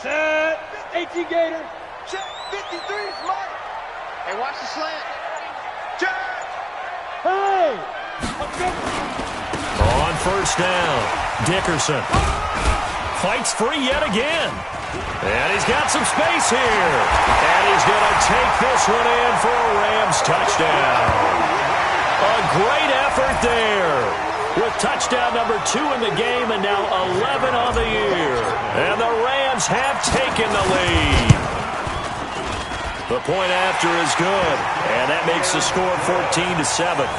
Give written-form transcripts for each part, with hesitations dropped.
Set. 18 Gator. Check. 53 is mine. Hey, watch the slant. Check. Hey. On first down, Dickerson fights free yet again. And he's got some space here. And he's going to take this one in for a Rams touchdown. A great effort there. With touchdown number 2 in the game and now 11 on the year. And the Rams have taken the lead. The point after is good. And that makes the score 14-7.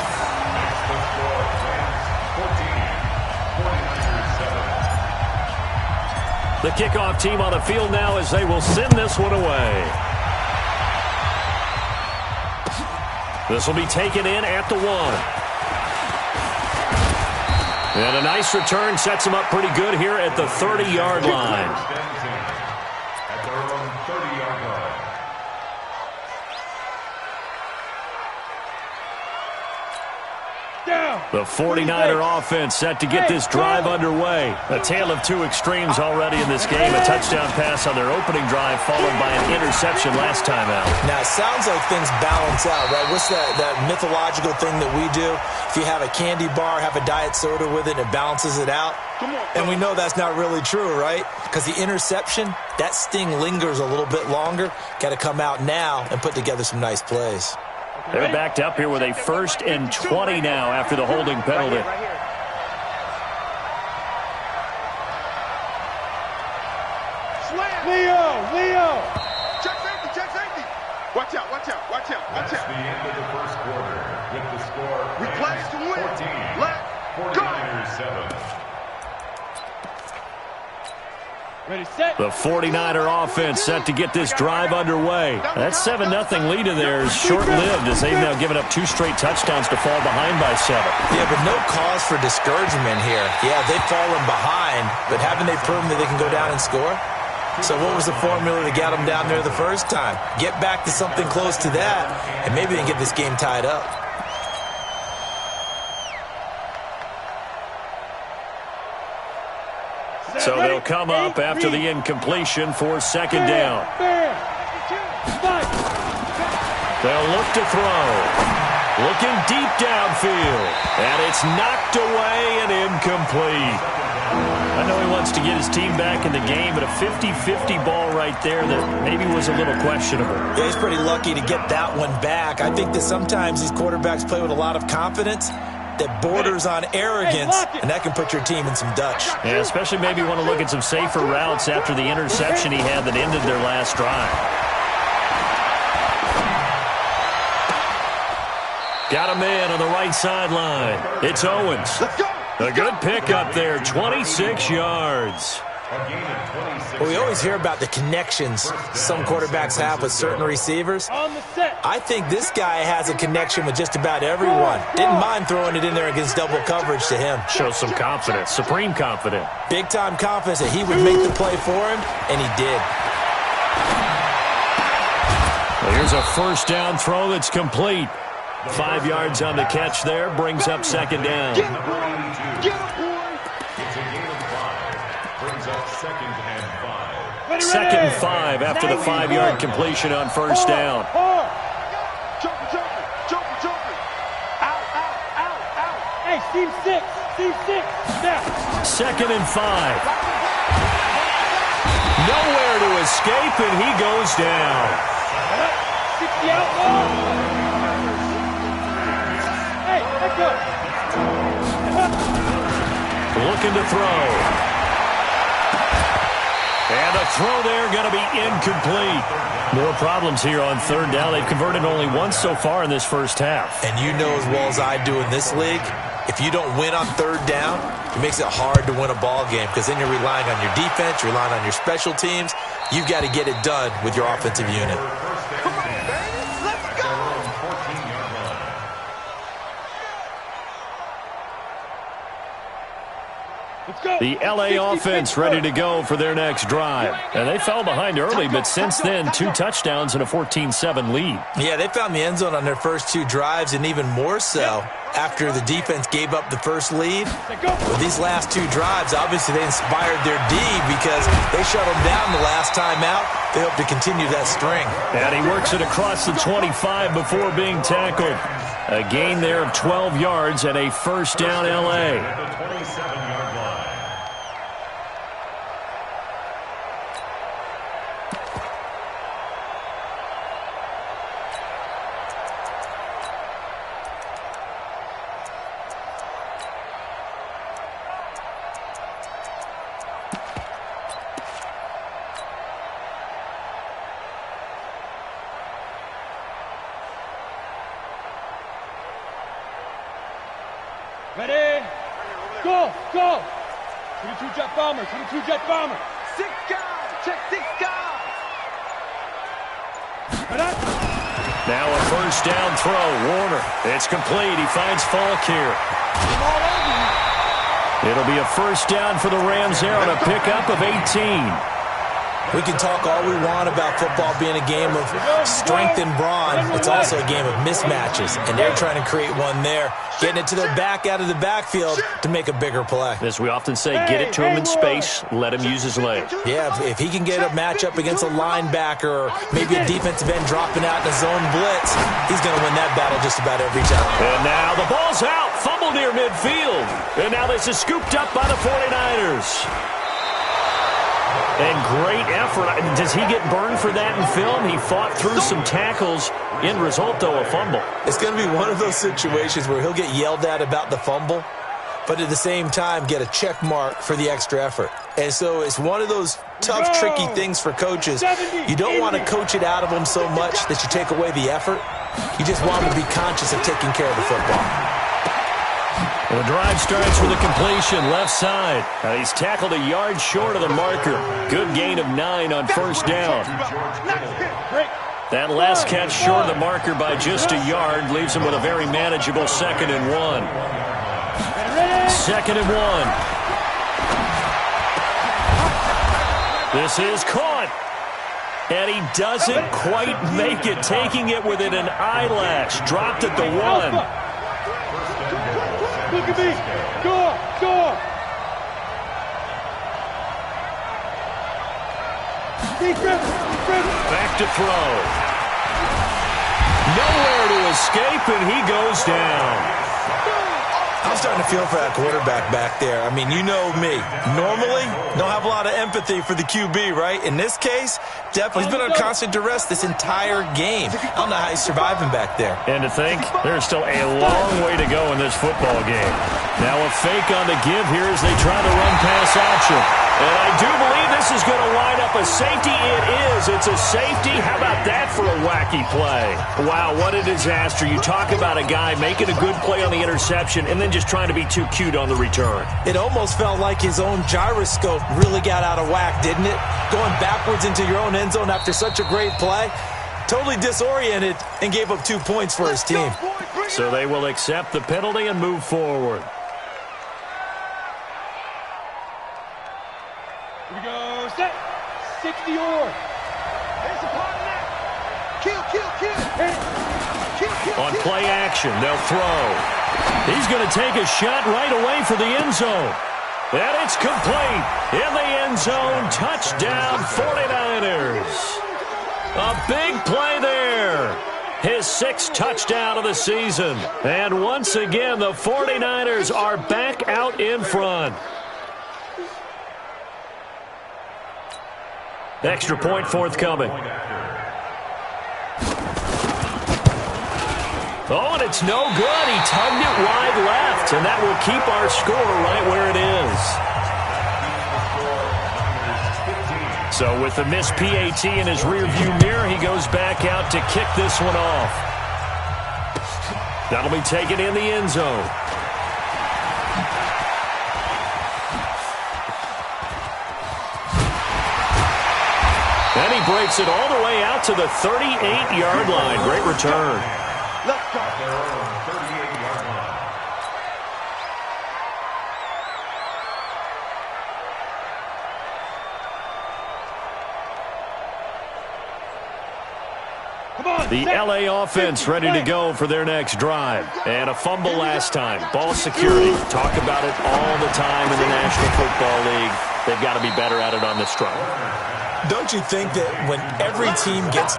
The kickoff team on the field now as they will send this one away. This will be taken in at the 1. And a nice return sets him up pretty good here at the 30-yard line. At their own 30-yard line. The 49er offense set to get this drive underway. A tale of two extremes already in this game. A touchdown pass on their opening drive followed by an interception last time out. Now, it sounds like things balance out, right? What's that mythological thing that we do? If you have a candy bar, have a diet soda with it, and it balances it out. And we know that's not really true, right? Because the interception, that sting lingers a little bit longer. Got to come out now and put together some nice plays. They're backed up here with a 1st and 20 now after the holding penalty. Leo! Check safety! Watch out! That's the end of the first quarter with the score. We play to win. 14. Let's go. 49ers 7. Ready, set. The 49er offense set to get this drive underway. That 7-0 lead of theirs short-lived as they've now given up 2 straight touchdowns to fall behind by 7. Yeah, but no cause for discouragement here. Yeah, they've fallen behind, but haven't they proven that they can go down and score? So what was the formula to get them down there the first time? Get back to something close to that, and maybe they can get this game tied up. So they'll come up after the incompletion for 2nd down. They'll look to throw. Looking deep downfield. And it's knocked away and incomplete. I know he wants to get his team back in the game, but a 50-50 ball right there that maybe was a little questionable. Yeah, he's pretty lucky to get that one back. I think that sometimes these quarterbacks play with a lot of confidence that borders on arrogance, and that can put your team in some Dutch. Yeah, especially maybe want to look at some safer routes after the interception he had that ended their last drive. Got a man on the right sideline. It's Owens. A good pickup there, 26 yards. Well, we always hear about the connections some quarterbacks have with certain receivers. I think this guy has a connection with just about everyone. Didn't mind throwing it in there against double coverage to him. Shows some confidence, supreme confidence. Big-time confidence that he would make the play for him, and he did. Well, here's a 1st down throw that's complete. 5 yards on the catch there, brings up 2nd down. It's a gain of 5. Brings up 2nd and 5. 2nd and 5 after the 5-yard completion on 1st down. Out. Hey, Steve 6. Now. 2nd and 5. Nowhere to escape, and he goes down. 60 out. Hey, let's go. Looking to throw. And a throw there going to be incomplete. More problems here on 3rd down. They've converted only once so far in this first half. And you know as well as I do in this league, if you don't win on 3rd down, it makes it hard to win a ball game because then you're relying on your defense, you're relying on your special teams. You've got to get it done with your offensive unit. The LA offense ready to go for their next drive. And they fell behind early, but since then, 2 touchdowns and a 14-7 lead. Yeah, they found the end zone on their first 2 drives, and even more so, after the defense gave up the first lead. With these last two drives, obviously they inspired their D because they shut them down the last time out. They hope to continue that string. And he works it across the 25 before being tackled. A gain there of 12 yards and a first down L.A. Ready? Go, go. 22 jet bomber, 22 jet bomber. 6 guys, check 6 guys. Now a first down throw. Warner. It's complete. He finds Falk here. It'll be a first down for the Rams there on a pickup of 18. We can talk all we want about football being a game of strength and brawn. It's also a game of mismatches, and they're trying to create one there, getting it to their back out of the backfield to make a bigger play. As we often say, get it to him in space, let him use his leg. Yeah, if he can get a matchup against a linebacker or maybe a defensive end dropping out in a zone blitz, he's going to win that battle just about every time. And now the ball's out, fumble near midfield. And now this is scooped up by the 49ers. And great effort. Does he get burned for that in film? He fought through some tackles. End result, though, a fumble. It's going to be one of those situations where he'll get yelled at about the fumble, but at the same time get a check mark for the extra effort. And so it's one of those tough, tricky things for coaches. You don't want to coach it out of them so much that you take away the effort. You just want them to be conscious of taking care of the football. Well, the drive starts with a completion left side. He's tackled a yard short of the marker. Good gain of 9 on first down. That last catch short of the marker by just a yard leaves him with a very manageable 2nd and 1. 2nd and 1. This is caught. And he doesn't quite make it, taking it within an eyelash. Dropped at the 1. Look at me. Score, score. Back to throw. Nowhere to escape, and he goes down. I'm starting to feel for that quarterback back there. I mean, you know me. Normally, don't have a lot of empathy for the QB, right? In this case, definitely, he's been on constant duress this entire game. I don't know how he's surviving back there. And to think, there's still a long way to go in this football game. Now a fake on the give here as they try to run pass option. And I do believe this is going to line up a safety. It is. It's a safety. How about that for a wacky play? Wow, what a disaster. You talk about a guy making a good play on the interception and then just trying to be too cute on the return. It almost felt like his own gyroscope really got out of whack, didn't it? Going backwards into your own end zone after such a great play. Totally disoriented and gave up 2 points for his team. So they will accept the penalty and move forward. Here we go. Set. 60 or. There's a part of that. Kill. On play action, they'll throw. He's going to take a shot right away for the end zone. And it's complete. In the end zone, touchdown 49ers. A big play there. His 6th touchdown of the season. And once again, the 49ers are back out in front. Extra point forthcoming. Oh, and it's no good. He tugged it wide left, and that will keep our score right where it is. So with the missed PAT in his rearview mirror, he goes back out to kick this one off. That'll be taken in the end zone. And he breaks it all the way out to the 38-yard line. Great return. Let's go. The LA offense ready to go for their next drive. And a fumble last time. Ball security. Talk about it all the time in the National Football League. They've got to be better at it on this drive. Don't you think that when every team gets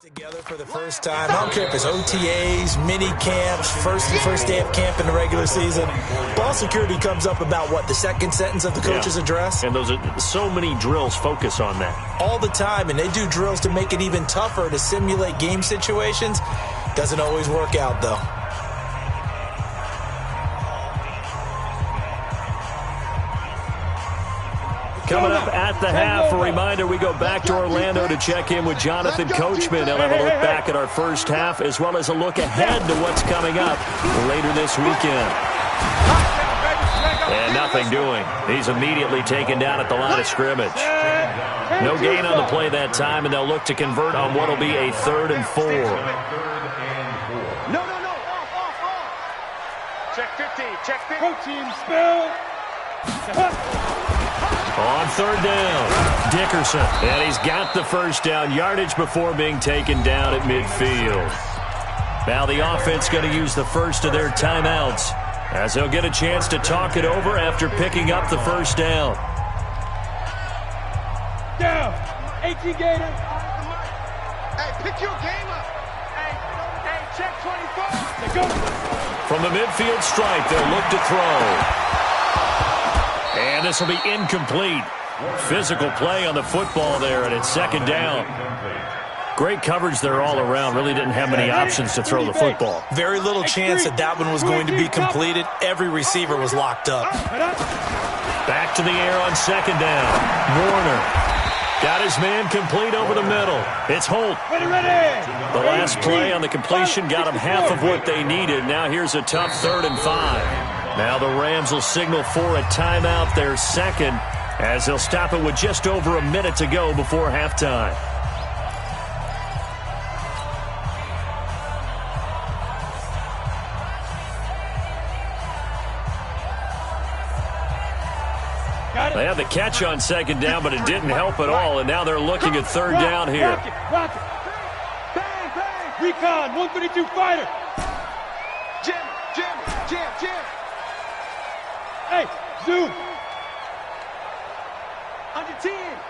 together for the first time, I don't care if it's OTAs, mini camps, first day of camp in the regular season, ball security comes up about what, the second sentence of the coach's address? And those are so many drills focus on that. All the time, and they do drills to make it even tougher to simulate game situations. Doesn't always work out, though. Coming up at the half, a reminder, we go back to Orlando to check in with Jonathan Coachman. He'll have a look back at our first half as well as a look ahead to what's coming up later this weekend. And nothing doing. He's immediately taken down at the line of scrimmage. No gain on the play that time, and they'll look to convert on what will be a 3rd and 4. No. Off. Check 15. Check 15. Go team, spell. On 3rd down, Dickerson. And he's got the first down yardage before being taken down at midfield. Now the offense going to use the first of their timeouts as they'll get a chance to talk it over after picking up the first down. Down. 18 Gator. Hey, pick your game up. Hey, check 24. Let's go. From the midfield stripe, they'll look to throw. And this will be incomplete. Physical play on the football there, and it's 2nd down. Great coverage there all around. Really didn't have many options to throw the football. Very little chance that one was going to be completed. Every receiver was locked up. Back to the air on 2nd down. Warner got his man complete over the middle. It's Holt. The last play on the completion got him half of what they needed. Now here's a tough 3rd and 5. Now the Rams will signal for a timeout, their second, as they'll stop it with just over a minute to go before halftime. They had the catch on 2nd down, but it didn't help at all, and now they're looking at 3rd down here. Rock it. Bang. Recon, 132 fighter. Jim. Hey, zoom.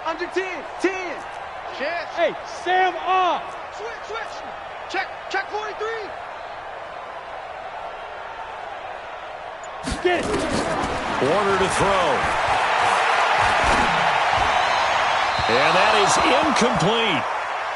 Under 10. Chance. Hey, Sam off. Switch. Check 43. Get it. Warner to throw. And that is incomplete.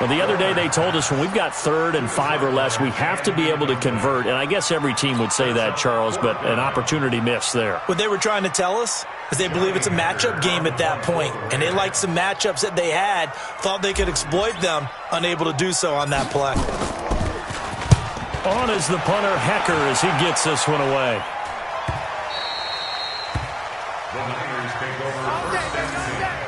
Well, the other day they told us when we've got 3rd and 5 or less, we have to be able to convert. And I guess every team would say that, Charles, but an opportunity missed there. What they were trying to tell us is they believe it's a matchup game at that point, and they liked some matchups that they had, thought they could exploit them, unable to do so on that play. On is the punter, Hecker, as he gets this one away. The Niners take over 1st and 10.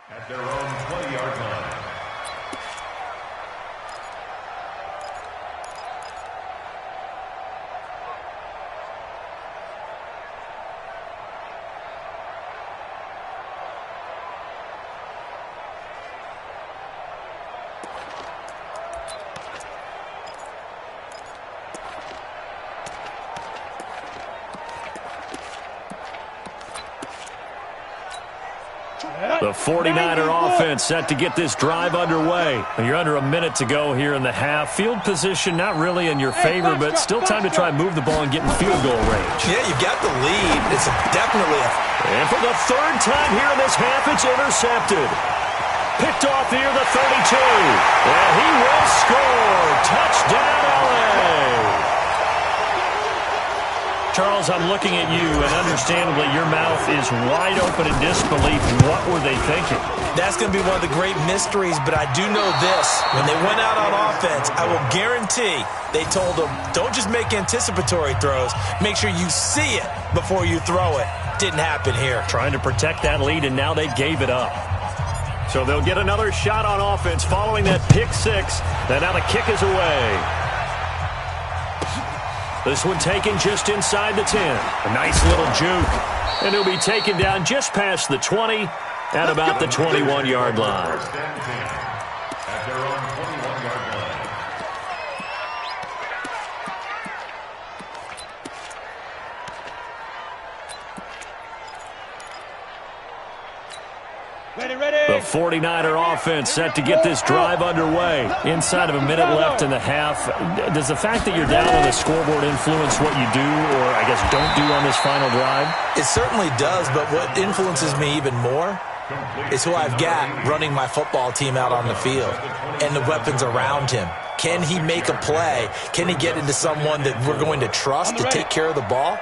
At their own 20-yard line. The 49er offense set to get this drive underway. You're under a minute to go here in the half. Field position not really in your favor, but still time to try and move the ball and get in field goal range. Yeah, you've got the lead. It's definitely And for the third time here in this half, it's intercepted. Picked off near the 32. And he will score. Touchdown, LA. Charles, I'm looking at you, and understandably, your mouth is wide open in disbelief. What were they thinking? That's going to be one of the great mysteries, but I do know this. When they went out on offense, I will guarantee they told them, don't just make anticipatory throws. Make sure you see it before you throw it. Didn't happen here. Trying to protect that lead, and now they gave it up. So they'll get another shot on offense following that pick six. And now the kick is away. This one taken just inside the 10. A nice little juke. And he'll be taken down just past the 20 at about the 21-yard line. First and 10 at their own 21-yard line. The 49er offense set to get this drive underway. Inside of a minute left in the half. Does the fact that you're down on the scoreboard influence what you do, or I guess don't do on this final drive? It certainly does, but what influences me even more is who I've got running my football team out on the field and the weapons around him. Can he make a play? Can he get into someone that we're going to trust to take care of the ball?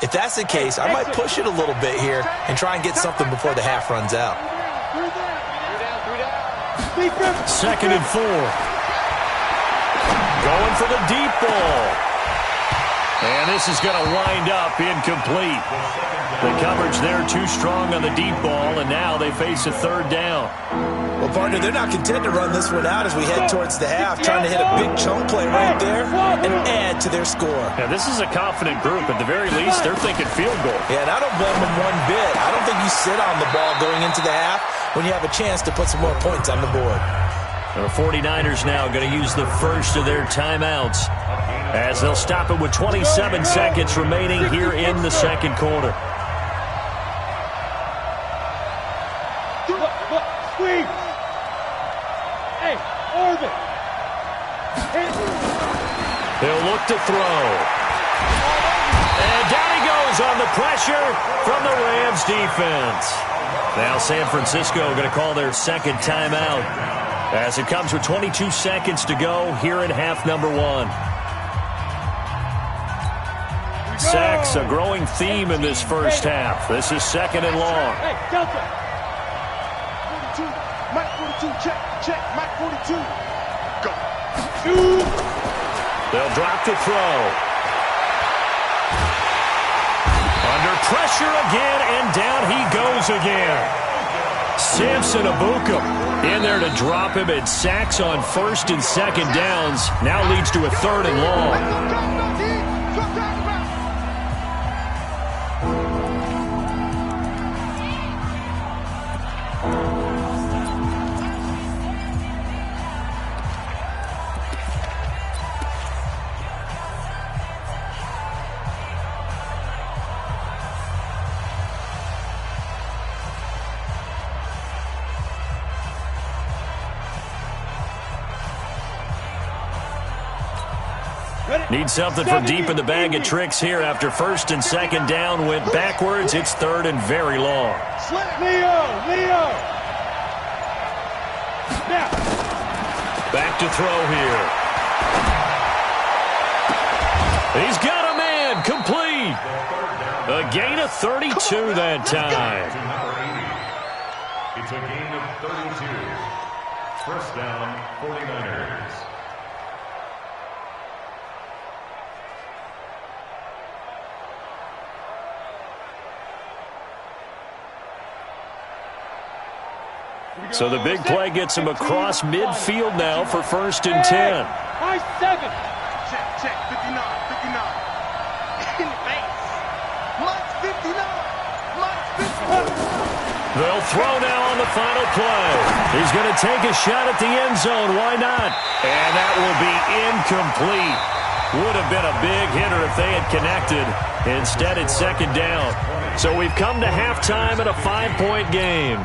If that's the case, I might push it a little bit here and try and get something before the half runs out. 2nd and 4. Going for the deep ball. And this is going to wind up incomplete. The coverage there too strong on the deep ball, and now they face a third down. Well, partner, they're not content to run this one out as we head towards the half, trying to hit a big chunk play right there and add to their score. Now, this is a confident group. At the very least, they're thinking field goal. Yeah, and I don't blame them one bit. I don't think you sit on the ball going into the half when you have a chance to put some more points on the board. The 49ers now going to use the first of their timeouts as they'll stop it with 27 seconds remaining here in the second quarter. Squeeze! Hey, orbit! They'll look to throw. And down he goes on the pressure from the Rams defense. Now San Francisco going to call their second timeout as it comes with 22 seconds to go here in half number 1. Sacks, a growing theme in this first half. This is 2nd and long. Hey, Delta! 42, Mike 42, check, Mike 42. Go. Shoot! They'll drop to throw. Under pressure again, and down he goes again. Samson Abuka in there to drop him, and sacks on 1st and 2nd downs. Now leads to a 3rd and long. Need something from deep in the bag of tricks here after 1st and 2nd down. Went backwards. It's 3rd and very long. Leo! Now. Back to throw here. He's got a man. Complete. A gain of 32 that time. It's a gain of 32. First down, 49ers. So the big play gets him across midfield now for 1st and 10. Nice 7. Check, 59. In the face. Mike's 59. They'll throw now on the final play. He's going to take a shot at the end zone. Why not? And that will be incomplete. Would have been a big hitter if they had connected. Instead, it's second down. So we've come to halftime in a 5-point game.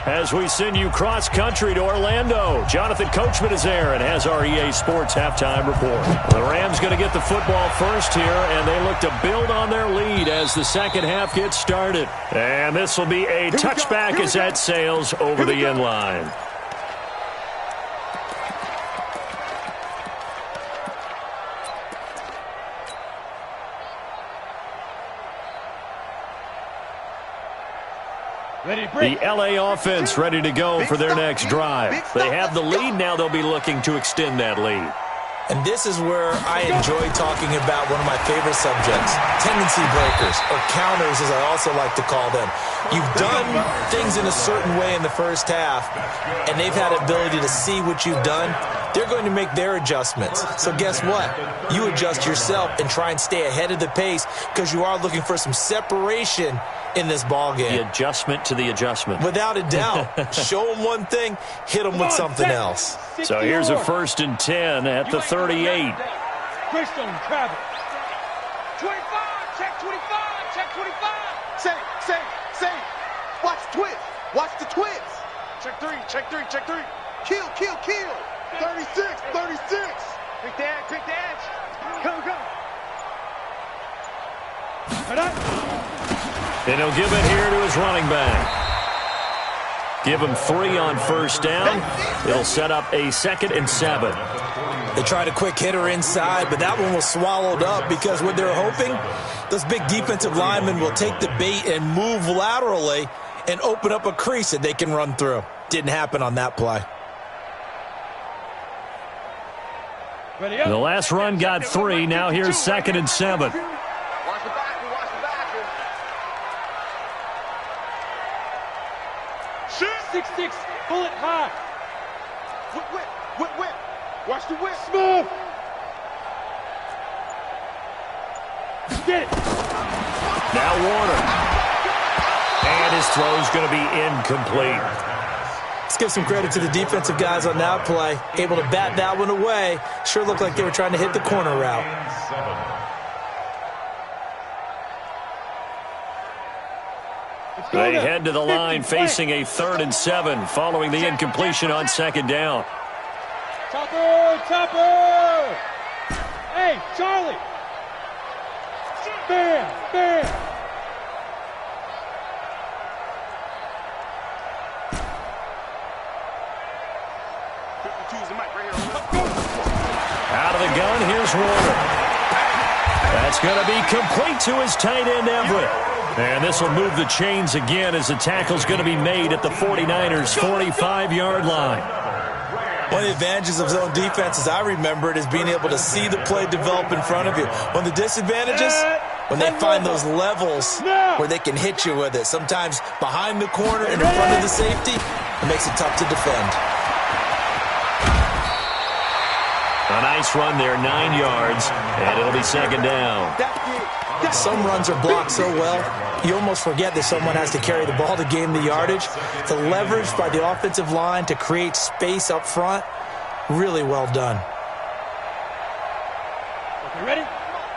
As we send you cross-country to Orlando, Jonathan Coachman is there and has our EA Sports halftime report. The Rams going to get the football first here, and they look to build on their lead as the second half gets started. And this will be a touchback as that sails over the end line. The LA offense ready to go for their next drive. They have the lead. Now they'll be looking to extend that lead. And this is where I enjoy talking about one of my favorite subjects, tendency breakers, or counters as I also like to call them. You've done things in a certain way in the first half, and they've had ability to see what you've done. They're going to make their adjustments. So guess what? You adjust yourself and try and stay ahead of the pace because you are looking for some separation in this ball game. The adjustment to the adjustment. Without a doubt. Show them one thing, hit them with something else. So here's a 1st and 10 at the 38. Christian travel. 25, check 25, check 25. Say. Watch the twist. Watch the twist. Check 3, check 3, check 3. Kill. 36. Pick the edge. Go. And he'll give it here to his running back. Give him 3 on first down. It'll set up a 2nd and 7. They tried a quick hitter inside, but that one was swallowed up because what they're hoping, those big defensive linemen will take the bait and move laterally and open up a crease that they can run through. Didn't happen on that play. The last run got 3. Now here's 2nd and 7. Watch the backer. Shoot. 6-6. Bullet high. Whip. Watch the whip. Smooth. Get it. Now Warner. And his throw's going to be incomplete. Let's give some credit to the defensive guys on that play. Able to bat that one away. Sure looked like they were trying to hit the corner route. They head to the line facing a 3rd and 7 following the incompletion on 2nd down. Topper! Hey, Charlie! Bam! 52's the mic right here. Out of the gun, here's Warner. That's going to be complete to his tight end, Everett. And this will move the chains again as the tackle's going to be made at the 49ers' 45-yard line. One of the advantages of zone defense, as I remember it, is being able to see the play develop in front of you. One of the disadvantages, when they find those levels where they can hit you with it. Sometimes behind the corner and in front of the safety, it makes it tough to defend. A nice run there, 9 yards, and it'll be 2nd down. Some runs are blocked so well, you almost forget that someone has to carry the ball to gain the yardage. The leverage by the offensive line to create space up front, really well done. Okay, ready?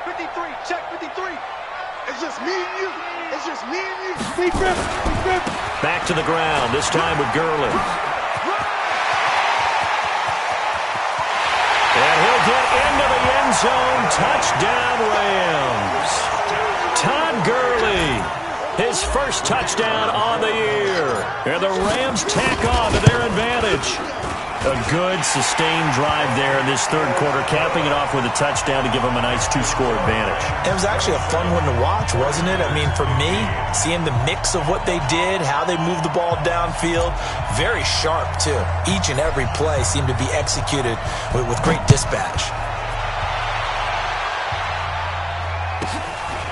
53, check 53. It's just me and you. Deep grip. Back to the ground, this time with Gurley. And he'll get into the end zone. Touchdown, Rams. Todd Gurley, his first touchdown on the year. And the Rams tack on to their advantage. A good, sustained drive there in this 3rd quarter, capping it off with a touchdown to give them a nice 2-score advantage. It was actually a fun one to watch, wasn't it? I mean, for me, seeing the mix of what they did, how they moved the ball downfield, very sharp, too. Each and every play seemed to be executed with great dispatch.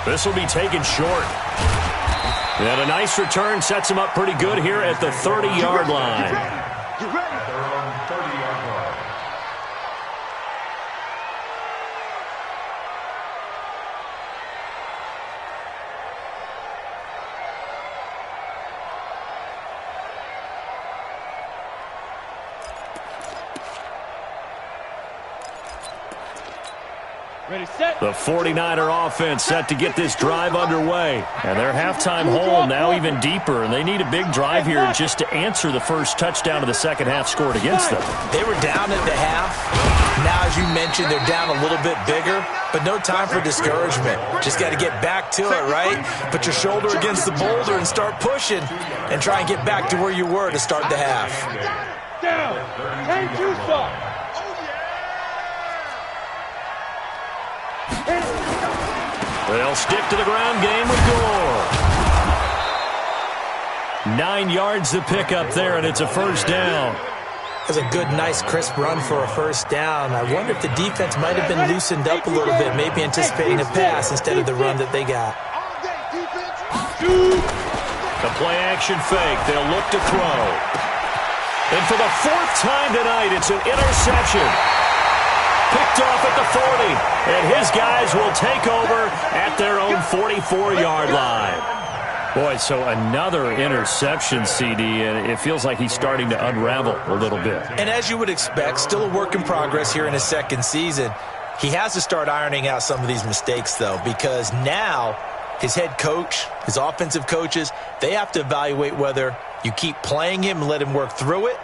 This will be taken short. And a nice return sets him up pretty good here at the 30-yard line. You ready? They're on 30-yard line. The 49er offense set to get this drive underway. And their halftime hole now even deeper, and they need a big drive here just to answer the first touchdown of the second half scored against them. They were down at the half. Now, as you mentioned, they're down a little bit bigger, but no time for discouragement. Just got to get back to it, right? Put your shoulder against the boulder and start pushing and try and get back to where you were to start the half. Down. 10-2 stop. They'll stick to the ground game with Gore. 9 yards to pick up there, and it's a first down. That's a good, nice, crisp run for a first down. I wonder if the defense might have been loosened up a little bit, maybe anticipating a pass instead of the run that they got. The play-action fake. They'll look to throw. And for the fourth time tonight, it's an interception. Picked off at the 40, and his guys will take over at their own 44-yard line. Boy, so another interception, CD, and it feels like he's starting to unravel a little bit. And as you would expect, still a work in progress here in his second season. He has to start ironing out some of these mistakes, though, because now his head coach, his offensive coaches, they have to evaluate whether you keep playing him and let him work through it,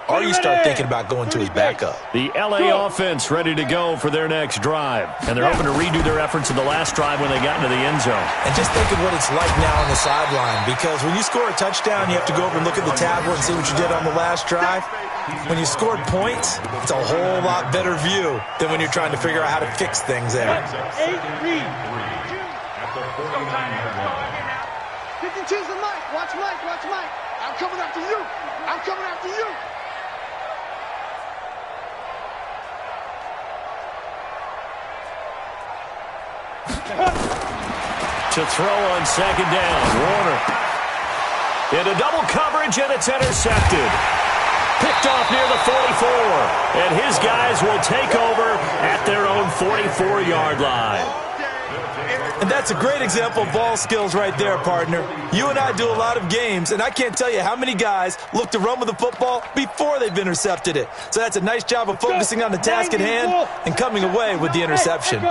or you start thinking about going to his backup. The L.A. offense ready to go for their next drive. And they're hoping to redo their efforts in the last drive when they got into the end zone. And just think of what it's like now on the sideline. Because when you score a touchdown, you have to go over and look at the tablet and see what you did on the last drive. When you scored points, it's a whole lot better view than when you're trying to figure out how to fix things there. 8-3. 52's the Mike. Watch Mike. Watch Mike. I'm coming after you. I'm coming after you. To throw on second down, Warner. Into double coverage, and it's intercepted. Picked off near the 44, and his guys will take over at their own 44-yard line. And that's a great example of ball skills right there, partner. You and I do a lot of games, and I can't tell you how many guys look to run with the football before they've intercepted it. So that's a nice job of focusing on the task at hand and coming away with the interception.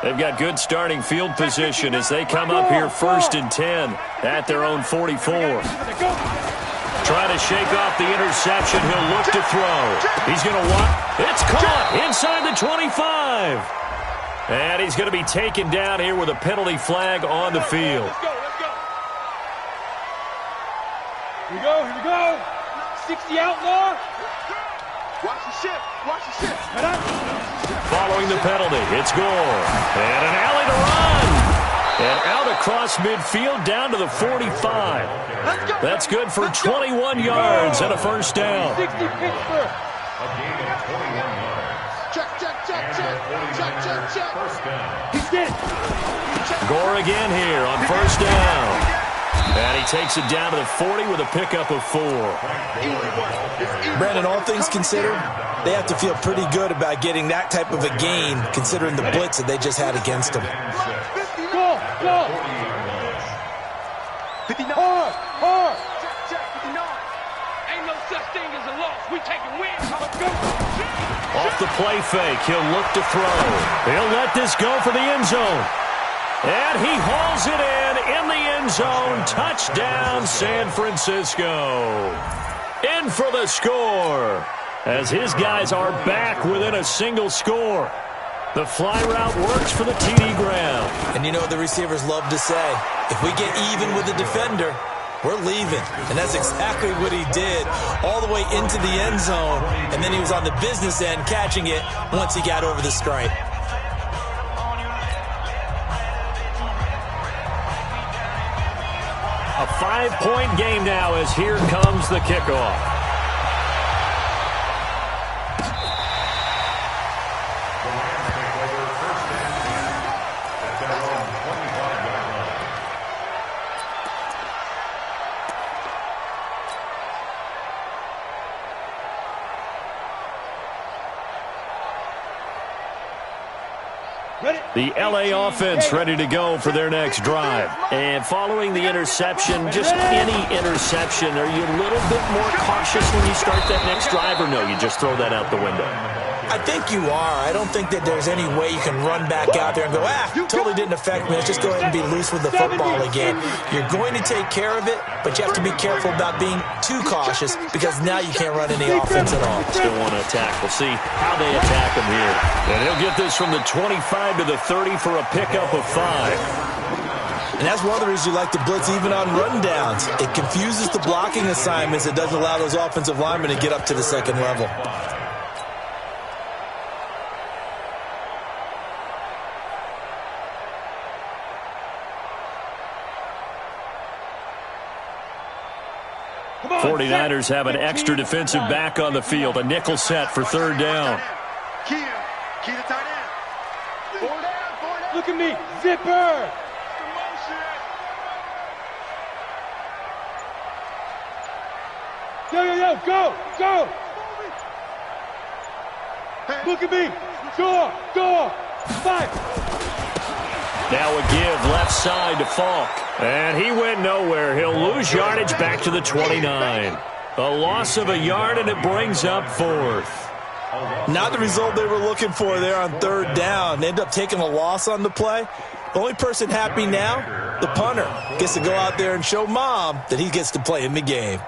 They've got good starting field position as they come up here 1st and 10 at their own 44. Trying to shake off the interception. He'll look to throw. He's going to want. It's caught inside the 25. And he's going to be taken down here with a penalty flag on the field. Here we go. Here we go. 60 outlaw. Watch the ship. Watch the ship. Following the penalty, it's Gore. And an alley to run. And out across midfield down to the 45. That's good for 21 yards and a first down. 60 Pittsburgh. A gain of 21 yards. Check. First down. He's dead. Gore again here on first down. And he takes it down to the 40 with a pickup of 4. Brandon, all things considered, they have to feel pretty good about getting that type of a gain considering the blitz that they just had against them. Go. 59. Hard. Check. 59. Ain't no such thing as a loss. We taking wins. Let's go. Off the play fake, he'll look to throw. He'll let this go for the end zone. And he hauls it in the end zone. Touchdown, San Francisco. In for the score as his guys are back within a single score. The fly route works for the TD ground. And you know what the receivers love to say? If we get even with the defender, we're leaving. And that's exactly what he did all the way into the end zone. And then he was on the business end catching it once he got over the stripe. A 5-point game now as here comes the kickoff. The L.A. offense ready to go for their next drive. And following the interception, just any interception, are you a little bit more cautious when you start that next drive, or no, you just throw that out the window? I think you are. I don't think that there's any way you can run back out there and go, totally didn't affect me. Let's just go ahead and be loose with the football again. You're going to take care of it, but you have to be careful about being too cautious because now you can't run any offense at all. Still want to attack. We'll see how they attack him here. And he'll get this from the 25 to the 30 for a pickup of 5. And that's one of the reasons you like to blitz even on rundowns. It confuses the blocking assignments. It doesn't allow those offensive linemen to get up to the second level. The 49ers have an extra defensive back on the field. A nickel set for third down. Key the tight end. Four down. Look at me. Zipper. Yo, go. Look at me. Go. Fight. Now a give left side to Falk. And he went nowhere. He'll lose yardage back to the 29. A loss of a yard, and it brings up fourth. Not the result they were looking for there on third down. They end up taking a loss on the play. The only person happy now, the punter, gets to go out there and show Mom that he gets to play in the game.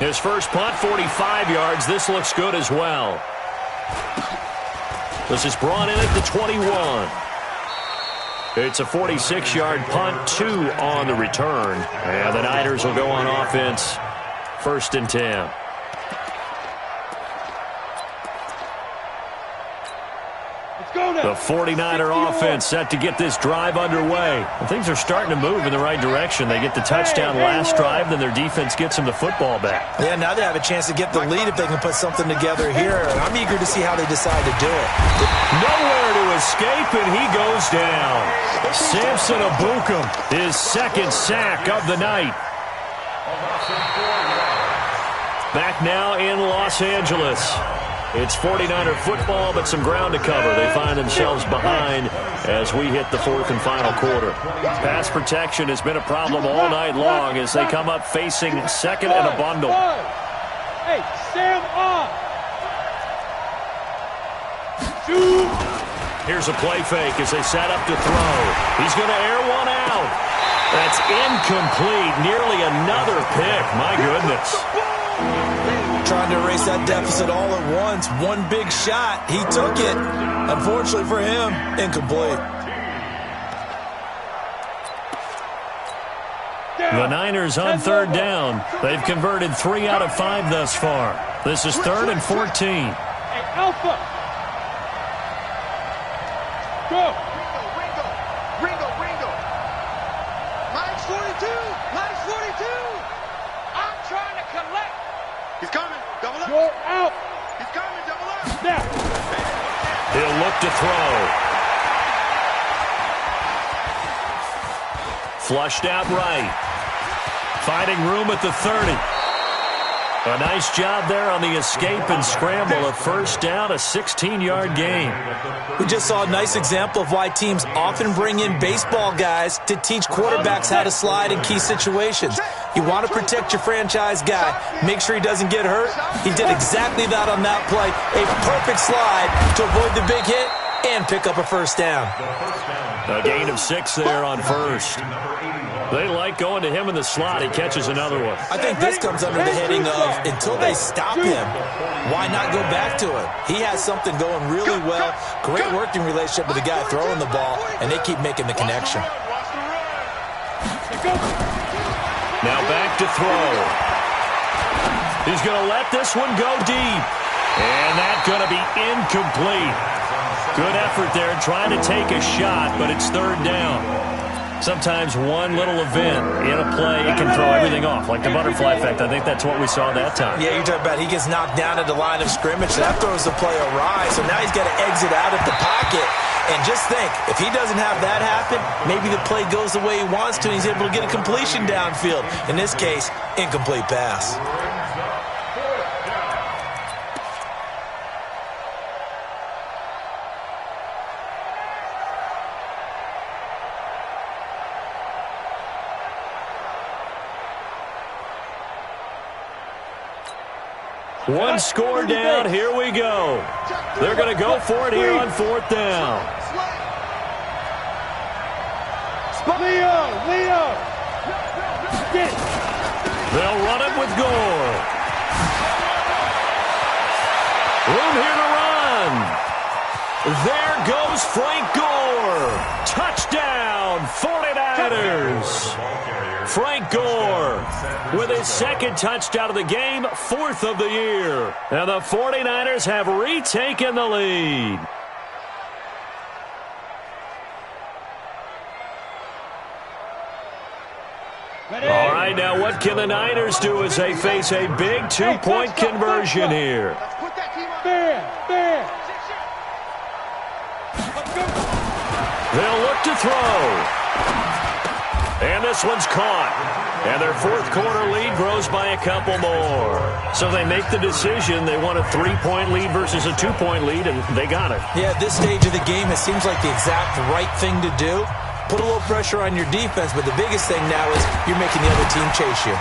His first punt, 45 yards. This looks good as well. This is brought in at the 21. It's a 46-yard punt, 2 on the return. And the Niners will go on offense, 1st and 10. The 49er offense set to get this drive underway. And things are starting to move in the right direction. They get the touchdown last drive, then their defense gets them the football back. Yeah, now they have a chance to get the lead if they can put something together here. I'm eager to see how they decide to do it. Nowhere to escape, and he goes down. Samson Abukum, his second sack of the night. Back now in Los Angeles. It's 49er football, but some ground to cover. They find themselves behind as we hit the 4th and final quarter. Pass protection has been a problem all night long as they come up facing second and a bundle. Hey, Sam off. Here's a play fake as they set up to throw. He's going to air one out. That's incomplete. Nearly another pick. My goodness. Trying to erase that deficit all at once. One big shot. He took it. Unfortunately for him, incomplete. The Niners on third down. They've converted 3 out of 5 thus far. This is 3rd and 14. Hey, Alpha. Go. Ringo. Minus 42. I'm trying to collect. He's coming. Double up. You're out. He's coming. Double up. Snap. He'll look to throw. Flushed out right. Finding room at the 30. A nice job there on the escape and scramble. A first down, a 16-yard gain. We just saw a nice example of why teams often bring in baseball guys to teach quarterbacks how to slide in key situations. You want to protect your franchise guy. Make sure he doesn't get hurt. He did exactly that on that play. A perfect slide to avoid the big hit and pick up a first down. A gain of 6 there on first. They like going to him in the slot. He catches another one. I think this comes under the heading of until they stop him, why not go back to it? He has something going really well. Great working relationship with the guy throwing the ball, and they keep making the connection. Now back to throw. He's going to let this one go deep. And that's going to be incomplete. Good effort there trying to take a shot, but it's third down. Sometimes one little event in a play, it can throw everything off, like the butterfly effect. I think that's what we saw that time. Yeah, you're talking about he gets knocked down at the line of scrimmage. That throws the play awry, so now he's got to exit out of the pocket. And just think, if he doesn't have that happen, maybe the play goes the way he wants to, and he's able to get a completion downfield. In this case, incomplete pass. One score down. Here we go. They're going to go for it here on 4th down. Leo. Get it. They'll run it with Gore. Room here to run. There goes Frank Gore. Touchdown, 49ers. Frank Gore with his 2nd touchdown of the game, 4th of the year. And the 49ers have retaken the lead. All right, now what can the Niners do as they face a big 2-point conversion here? They'll look to throw. And this one's caught. And their 4th quarter lead grows by a couple more. So they make the decision. They want a 3-point lead versus a 2-point lead, and they got it. Yeah, at this stage of the game, it seems like the exact right thing to do. Put a little pressure on your defense, but the biggest thing now is you're making the other team chase you.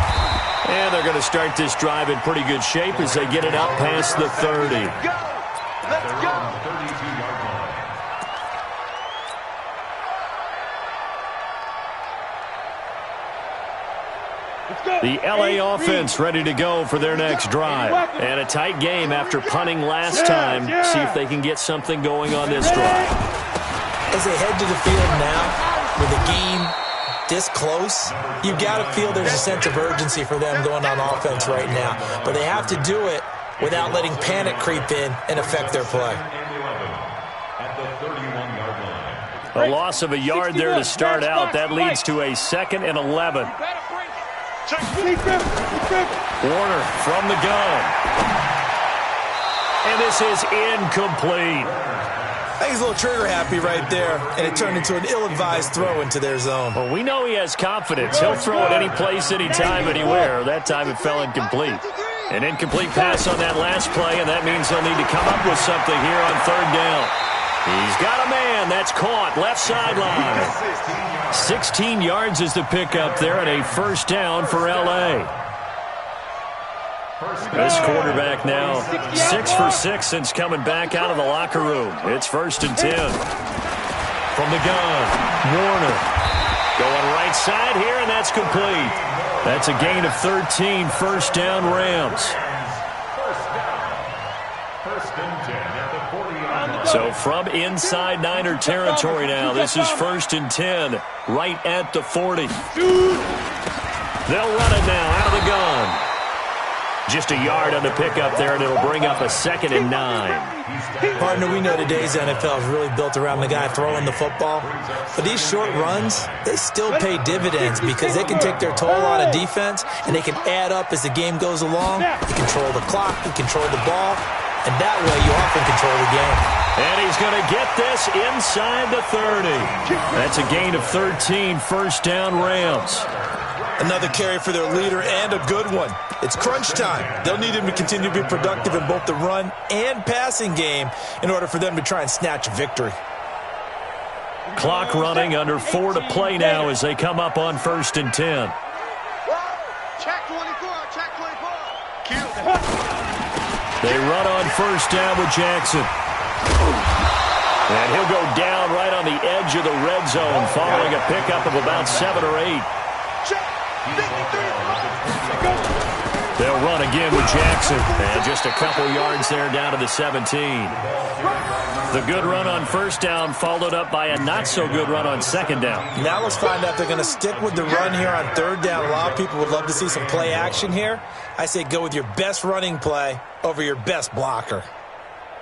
And they're going to start this drive in pretty good shape as they get it up past the 30. Let's go. 32-yard line. The LA offense ready to go for their next drive. And a tight game after punting last time. See if they can get something going on this drive. As they head to the field now, with the game this close, you got to feel there's a sense of urgency for them going on offense right now. But they have to do it without letting panic creep in and affect their play. A loss of a yard there to start out. That leads to a 2nd and 11. Warner from the gun. And this is incomplete. I think he's a little trigger happy right there, and it turned into an ill-advised throw into their zone. Well, we know he has confidence. He'll throw it any place, anytime, anywhere. That time it fell incomplete. An incomplete pass on that last play, and that means they'll need to come up with something here on 3rd down. He's got a man. That's caught. Left sideline. 16 yards is the pickup there, and a 1st down for L.A. This quarterback now 6 for 6 since coming back out of the locker room. It's 1st and 10. From the gun, Warner going right side here, and that's complete. That's a gain of 13, 1st down Rams. So from inside Niner territory now, this is 1st and 10, right at the 40. They'll run it now out of the gun. Just a yard on the pickup there, and it'll bring up a 2nd and 9. Partner, we know today's NFL is really built around the guy throwing the football. But these short runs, they still pay dividends because they can take their toll on a defense, and they can add up as the game goes along. You control the clock, you control the ball, and that way you often control the game. And he's going to get this inside the 30. That's a gain of 13, 1st down Rams. Another carry for their leader, and a good one. It's crunch time. They'll need him to continue to be productive in both the run and passing game in order for them to try and snatch victory. Clock running, under 4 to play now as they come up on 1st and 10. Check 24, check 24. Kill. They run on 1st down with Jackson. And he'll go down right on the edge of the red zone following a pickup of about 7 or 8. They'll run again with Jackson. And just a couple yards there down to the 17. The good run on 1st down followed up by a not-so-good run on 2nd down. Now let's find out if they're going to stick with the run here on 3rd down. A lot of people would love to see some play action here. I say go with your best running play over your best blocker.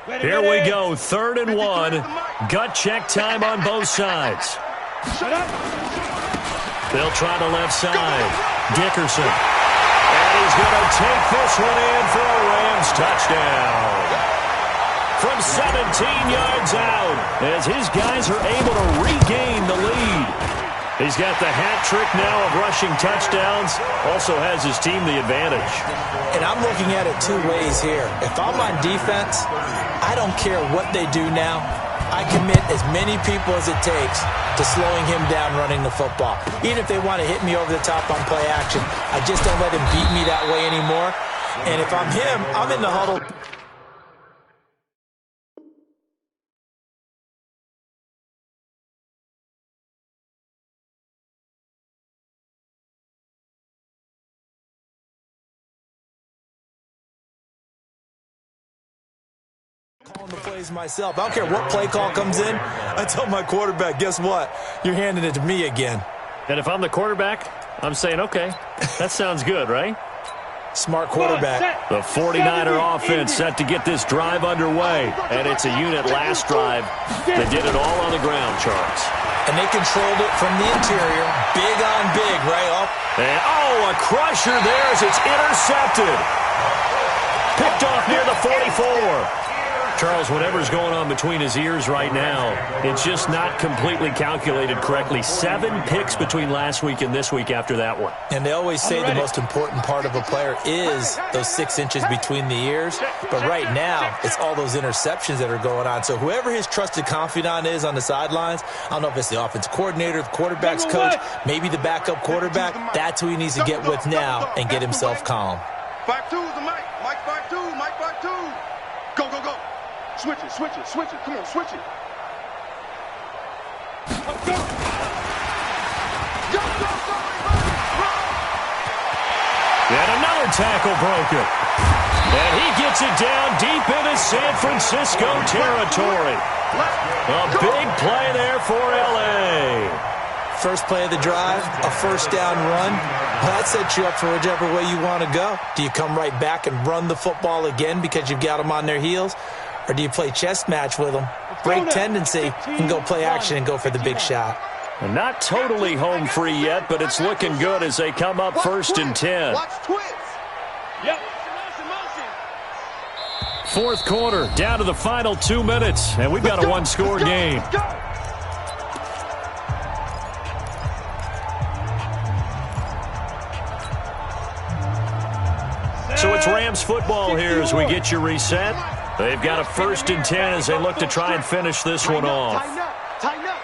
Here we go, 3rd and 1. Gut check time on both sides. They'll try the left side. Dickerson. And he's going to take this one in for a Rams touchdown. From 17 yards out, as his guys are able to regain the lead. He's got the hat trick now of rushing touchdowns. Also has his team the advantage. And I'm looking at it 2 ways here. If I'm on defense, I don't care what they do now. I commit as many people as it takes to slowing him down running the football. Even if they want to hit me over the top on play action, I just don't let him beat me that way anymore. And if I'm him, I'm in the huddle. Calling the plays myself. I don't care what play call comes in. I tell my quarterback, guess what? You're handing it to me again. And if I'm the quarterback, I'm saying, okay, that sounds good, right? Smart quarterback. The 49er offense set to get this drive underway. And it's a unit last drive that did it all on the ground, Charles. And they controlled it from the interior. Big on big, right? And, a crusher there as it's intercepted. Picked off near the 44. Charles, whatever's going on between his ears right now, it's just not completely calculated correctly. 7 picks between last week and this week after that one. And they always say the most important part of a player is those 6 inches between the ears. But right now, it's all those interceptions that are going on. So whoever his trusted confidant is on the sidelines, I don't know if it's the offensive coordinator, the quarterback's coach, maybe the backup quarterback, that's who he needs to get with now and get himself calm. 5-2 is the Mike. Mike 5-2. Mike 5-2. Go, go, go. Switch it, switch it, switch it. Come on, switch it. Let's go. Go, go, go, run. And another tackle broken. And he gets it down deep into San Francisco territory. A big play there for L.A. First play of the drive, a first down run. Well, that sets you up for whichever way you want to go. Do you come right back and run the football again because you've got them on their heels? Or do you play chess match with them, break tendency, and go play action and go for the big shot? And not totally home free yet, but it's looking good as they come up first and 10. Watch twins. Yep. Fourth quarter, down to the final 2 minutes, and we've got a one-score game. So it's Rams football here as we get you reset. They've got a first and 10 as they look to try and finish this one off. Tighten up.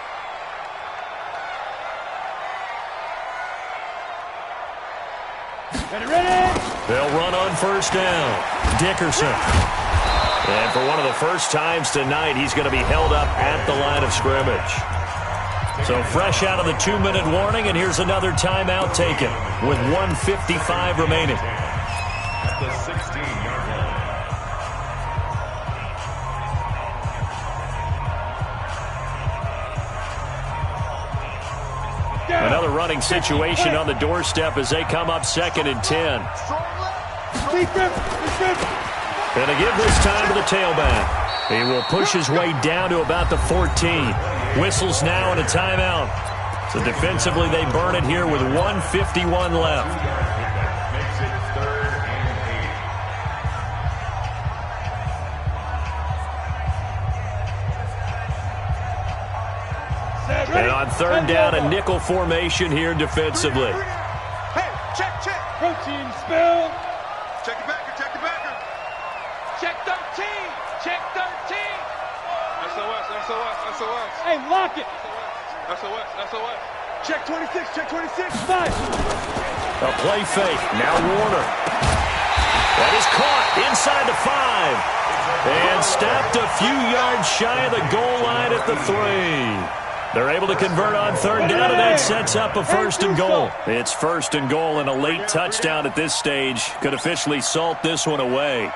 Ready? They'll run on first down. Dickerson. And for one of the first times tonight, he's going to be held up at the line of scrimmage. So fresh out of the 2-minute warning, and here's another timeout taken with 1:55 remaining. At the 16-yard line. Another running situation on the doorstep as they come up second and 10. And they give this time to the tailback. He will push his way down to about the 14. Whistles now and a timeout. So defensively they burn it here with 1:51 left. Makes it 3rd and 8. And on third down, a nickel formation here defensively. Hey, check. Protein spill. Check the backer, check the backer. Check 13. Check 13. SOS. Hey, lock it. SOS. Check 26, check 26. 5. A play fake. Now Warner. That is caught inside the 5. And stopped a few yards shy of the goal line at the 3. They're able to convert on third down, and that sets up a first and goal. It's first and goal, and a late touchdown at this stage could officially salt this one away.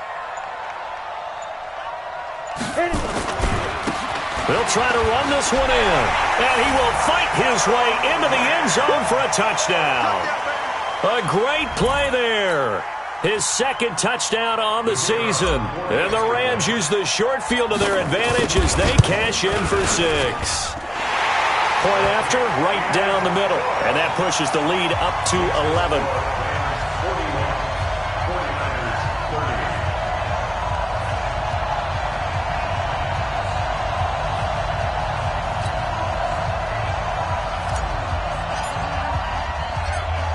They'll try to run this one in, and he will fight his way into the end zone for a touchdown. A great play there. His second touchdown on the season. And the Rams use the short field to their advantage as they cash in for 6. Point after, right down the middle. And that pushes the lead up to 11.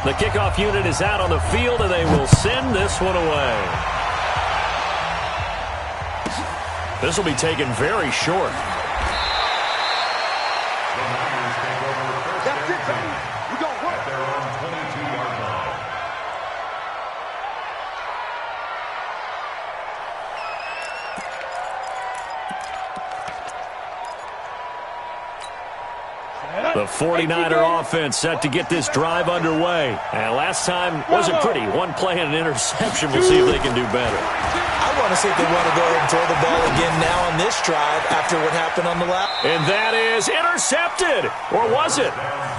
The kickoff unit is out on the field, and they will send this one away. This will be taken very short. That's it, baby. We gon' work. At their own 22-yard line. The 49er offense set to get this drive underway. And last time wasn't pretty. One play and an interception. We'll see if they can do better. I want to see if they want to go ahead and throw the ball again now on this drive after what happened on the last. And that is intercepted. Or was it?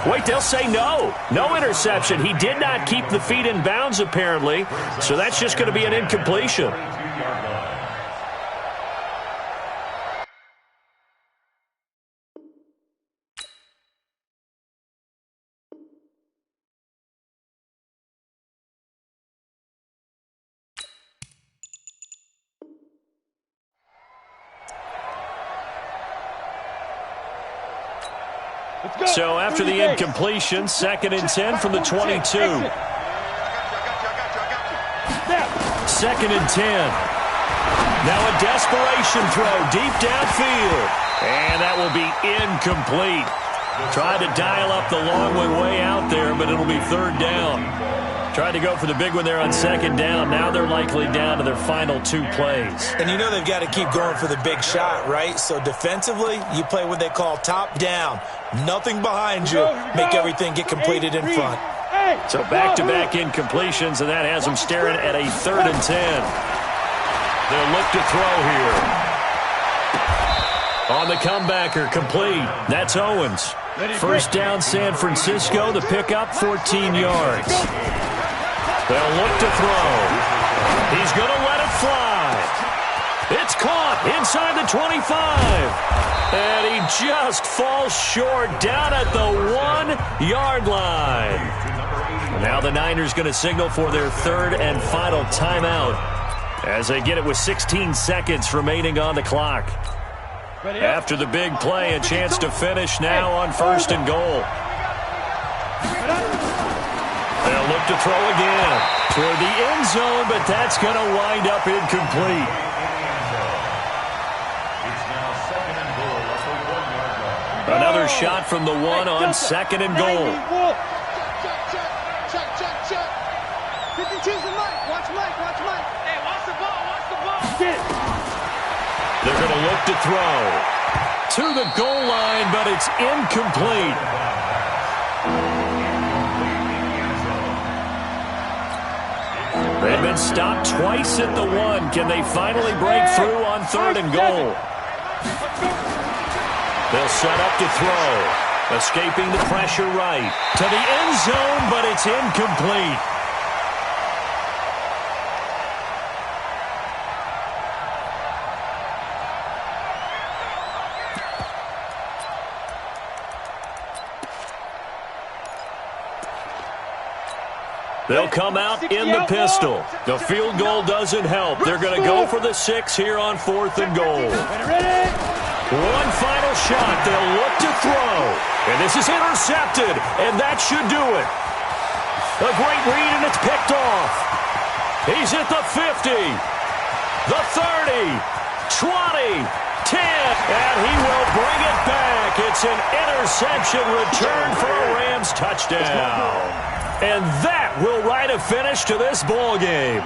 Wait, they'll say no. No interception. He did not keep the feet in bounds, apparently. So that's just going to be an incompletion. So after the incompletion, 2nd and 10 from the 22. 2nd and 10. Now a desperation throw deep downfield. And that will be incomplete. Tried to dial up the long one way out there, but it'll be 3rd down. Tried to go for the big one there on 2nd down. Now they're likely down to their final 2 plays. And you know they've got to keep going for the big shot, right? So defensively, you play what they call top down. Nothing behind you. Make everything get completed in front. So back-to-back incompletions, and that has them staring at a 3rd and 10. They'll look to throw here. On the comebacker, complete. That's Owens. 1st down, San Francisco. The pickup, 14 yards. They'll look to throw. He's going to let it fly. It's caught inside the 25. And he just falls short down at the 1-yard line. Now the Niners going to signal for their 3rd and final timeout as they get it with 16 seconds remaining on the clock. After the big play, a chance to finish now on 1st and goal. They'll look to throw again toward the end zone, but that's going to wind up incomplete. Another shot from the 1 on 2nd and goal. Check. 52's the Mike. Watch Mike. Hey, watch the ball. They're going to look to throw to the goal line, but it's incomplete. They've been stopped twice at the 1. Can they finally break through on 3rd and goal? They'll set up to throw. Escaping the pressure right. To the end zone, but it's incomplete. They'll come out in the pistol. The field goal doesn't help. They're going to go for the 6 here on 4th and goal. One final shot. They'll look to throw. And this is intercepted. And that should do it. A great read, and it's picked off. He's at the 50. The 30. 20. 10. And he will bring it back. It's an interception return for a Rams touchdown. And that will write a finish to this ball game.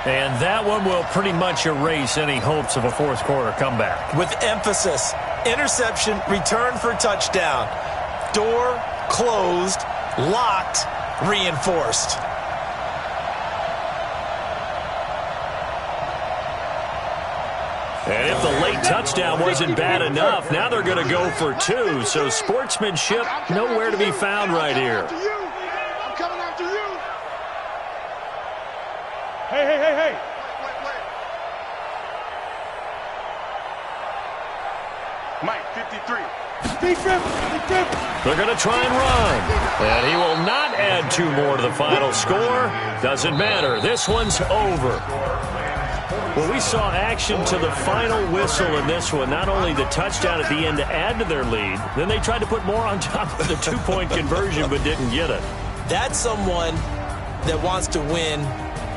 And that one will pretty much erase any hopes of a 4th quarter comeback. With emphasis, interception, return for touchdown. Door closed, locked, reinforced. And if the late touchdown wasn't bad enough, now they're going to go for 2. So sportsmanship nowhere to be found right here. I'm coming after you. Hey. Wait. Mike, 53. They're going to try and run. And he will not add 2 more to the final score. Doesn't matter. This one's over. Well, we saw action to the final whistle in this one. Not only the touchdown at the end to add to their lead, then they tried to put more on top of the 2-point conversion but didn't get it. That's someone that wants to win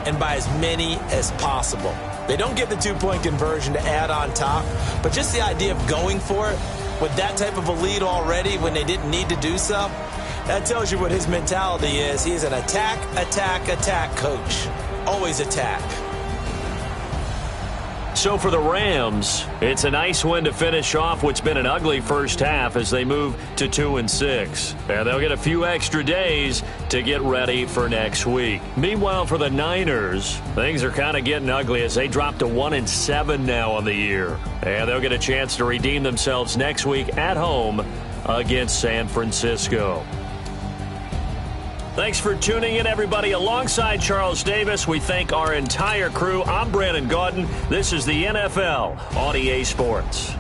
and by as many as possible. They don't get the 2-point conversion to add on top, but just the idea of going for it with that type of a lead already when they didn't need to do so, that tells you what his mentality is. He is an attack coach. Always attack. So for the Rams, it's a nice win to finish off what's been an ugly first half as they move to 2-6. And they'll get a few extra days to get ready for next week. Meanwhile, for the Niners, things are kind of getting ugly as they drop to 1-7 now on the year. And they'll get a chance to redeem themselves next week at home against San Francisco. Thanks for tuning in, everybody. Alongside Charles Davis, we thank our entire crew. I'm Brandon Gaudin. This is the NFL on EA Sports.